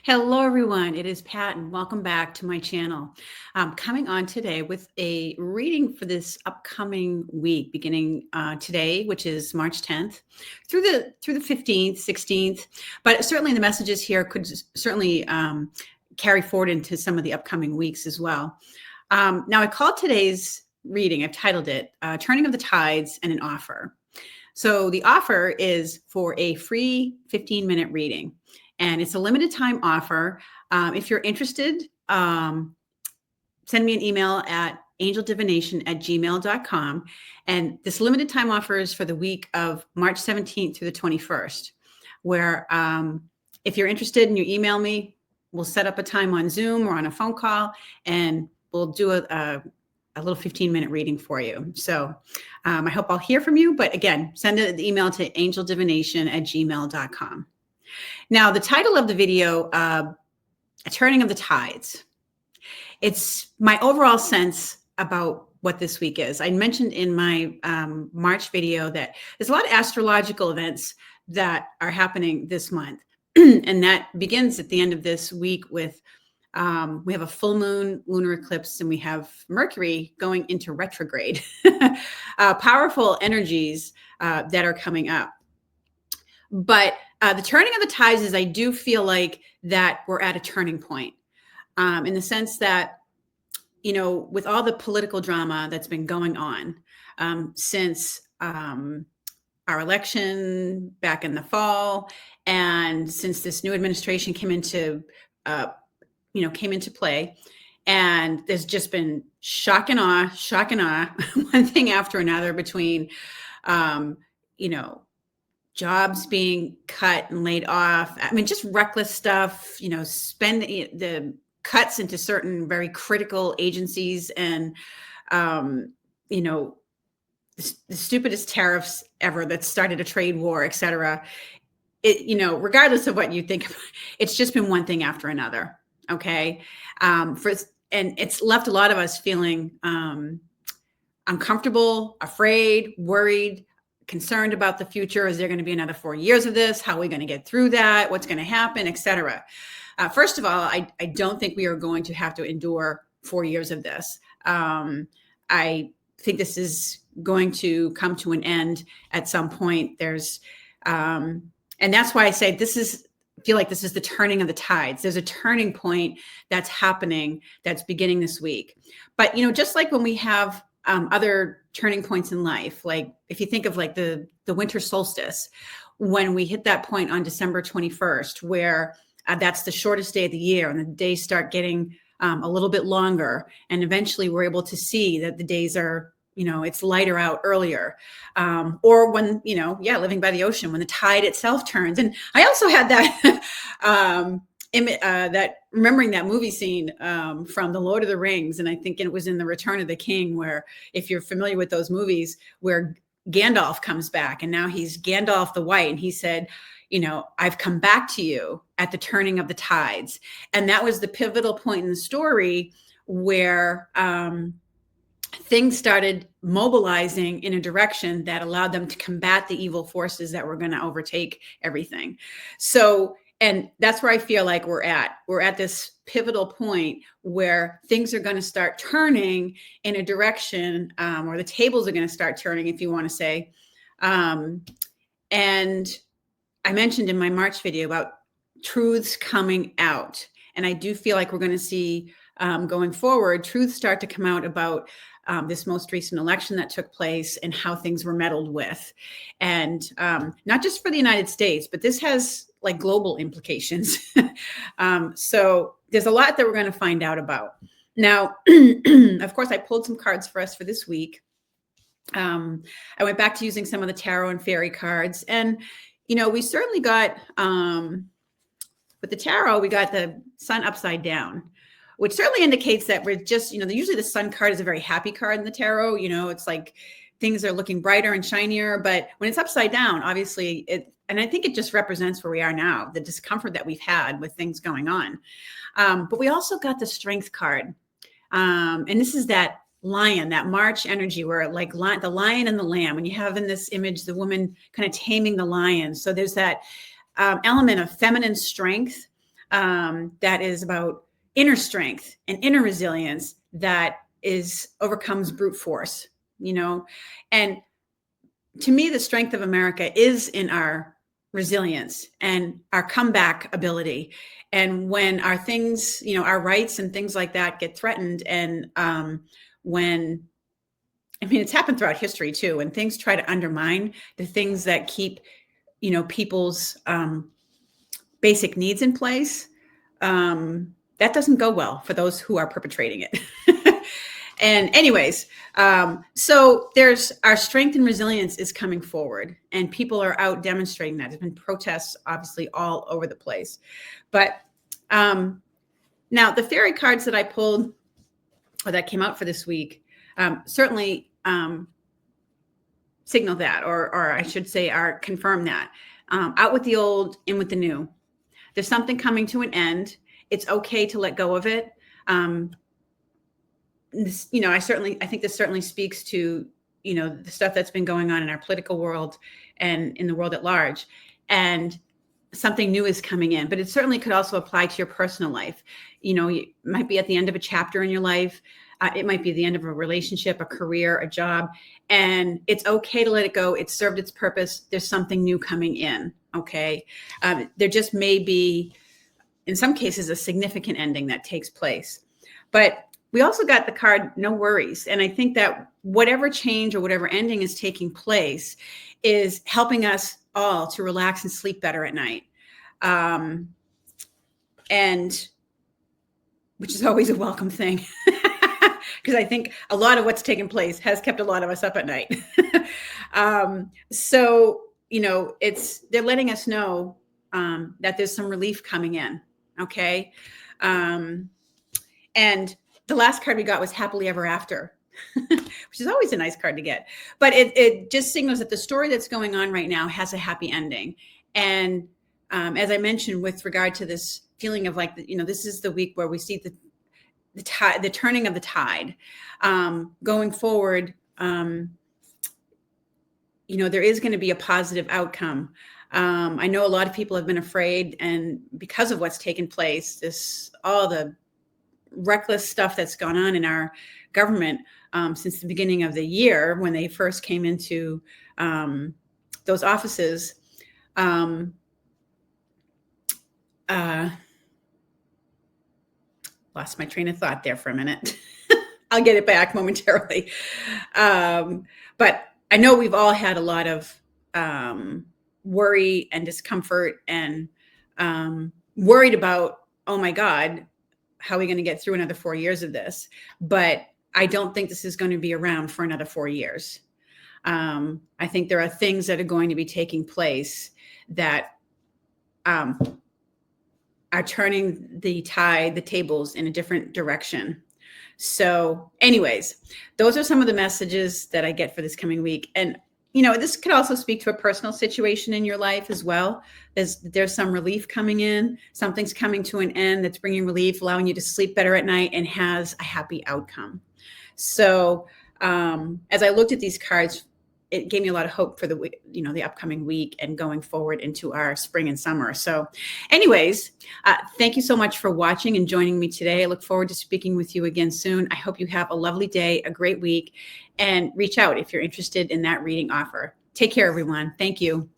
Hello, everyone. It is Pat, and welcome back to my channel. Coming on today with a reading for this upcoming week, beginning today, which is March 10th, through the 15th, 16th. But certainly, the messages here could certainly carry forward into some of the upcoming weeks as well. Now, I called today's reading. I've titled it "Turning of the Tides and an Offer." So the offer is for a free 15-minute reading. And it's a limited time offer. If you're interested, send me an email at angeldivination@gmail.com. And this limited time offer is for the week of March 17th through the 21st, where if you're interested and you email me, we'll set up a time on Zoom or on a phone call, and we'll do a little 15-minute reading for you. So I hope I'll hear from you. But again, send an email to angeldivination@gmail.com. Now, the title of the video, A Turning of the Tides. It's my overall sense about what this week is. I mentioned in my March video that there's a lot of astrological events that are happening this month. And that begins at the end of this week with, we have a full moon lunar eclipse, and we have Mercury going into retrograde. Powerful energies that are coming up. But the turning of the tides is, I do feel like that we're at a turning point, in the sense that, you know, with all the political drama that's been going on since our election back in the fall, and since this new administration came into play, and there's just been shock and awe, one thing after another between, jobs being cut and laid off. I mean, just reckless stuff, spend the cuts into certain very critical agencies, and, the stupidest tariffs ever that started a trade war, et cetera. Regardless of what you think, it's just been one thing after another. Okay. And it's left a lot of us feeling uncomfortable, afraid, worried, concerned about the future. Is there going to be another 4 years of this? How are we going to get through that? What's going to happen, et cetera? First of all, I don't think we are going to have to endure 4 years of this. I think this is going to come to an end at some point. And that's why I say feel like this is the turning of the tides. There's a turning point that's happening, that's beginning this week. But, just like when we have other turning points in life, like if you think of like the winter solstice, when we hit that point on December 21st, where that's the shortest day of the year, and the days start getting a little bit longer, and eventually we're able to see that the days are, it's lighter out earlier, or when, living by the ocean, when the tide itself turns. And I also had that that remembering that movie scene from The Lord of the Rings, and I think it was in The Return of the King, where, if you're familiar with those movies, where Gandalf comes back, and now he's Gandalf the White, and he said, I've come back to you at the turning of the tides. And that was the pivotal point in the story where things started mobilizing in a direction that allowed them to combat the evil forces that were going to overtake everything. So, and that's where I feel like we're at this pivotal point where things are going to start turning in a direction, or the tables are going to start turning, if you want to say. And I mentioned in my March video about truths coming out. And I do feel like we're going to see, going forward, truths start to come out about this most recent election that took place and how things were meddled with. And not just for the United States, but this has like global implications. So there's a lot that we're going to find out about. Now, of course, I pulled some cards for us for this week. I went back to using some of the tarot and fairy cards. And, we certainly got, with the tarot, we got the sun upside down, which certainly indicates that we're just, usually the sun card is a very happy card in the tarot. It's like things are looking brighter and shinier. But when it's upside down, obviously and I think it just represents where we are now, the discomfort that we've had with things going on. But we also got the strength card. And this is that lion, that March energy, where like the lion and the lamb, when you have in this image, the woman kind of taming the lion. So there's that element of feminine strength, that is about inner strength and inner resilience that overcomes brute force, and to me, the strength of America is in our resilience and our comeback ability. And when our things, our rights and things like that get threatened, and it's happened throughout history too, when things try to undermine the things that keep, people's basic needs in place, that doesn't go well for those who are perpetrating it. And anyways, so there's our strength and resilience is coming forward, and people are out demonstrating that. There's been protests, obviously, all over the place. But now the fairy cards that I pulled, or that came out for this week, certainly signal that, or I should say, confirm that. Out with the old, in with the new. There's something coming to an end. It's okay to let go of it. This, I think this certainly speaks to, the stuff that's been going on in our political world and in the world at large. And something new is coming in, but it certainly could also apply to your personal life. You might be at the end of a chapter in your life. It might be the end of a relationship, a career, a job, and it's okay to let it go. It's served its purpose. There's something new coming in. Okay. There just may be, in some cases, a significant ending that takes place, but we also got the card, no worries. And I think that whatever change or whatever ending is taking place is helping us all to relax and sleep better at night. And which is always a welcome thing, because I think a lot of what's taken place has kept a lot of us up at night. So, they're letting us know that there's some relief coming in. Okay. And the last card we got was happily ever after, which is always a nice card to get. But it just signals that the story that's going on right now has a happy ending. And as I mentioned, with regard to this feeling of like, this is the week where we see the turning of the tide. Going forward, there is going to be a positive outcome. I know a lot of people have been afraid, and because of what's taken place, all the reckless stuff that's gone on in our government since the beginning of the year, when they first came into those offices. Lost my train of thought there for a minute. I'll get it back momentarily. But I know we've all had a lot of worry and discomfort, and worried about, oh my God, how are we going to get through another 4 years of this? But I don't think this is going to be around for another 4 years. I think there are things that are going to be taking place that are turning the tables in a different direction. So anyways, those are some of the messages that I get for this coming week. And, this could also speak to a personal situation in your life as well. There's some relief coming in. Something's coming to an end that's bringing relief, allowing you to sleep better at night, and has a happy outcome. So as I looked at these cards, it gave me a lot of hope for the upcoming week and going forward into our spring and summer. So anyways, thank you so much for watching and joining me today. I look forward to speaking with you again soon. I hope you have a lovely day, a great week, and reach out if you're interested in that reading offer. Take care, everyone. Thank you.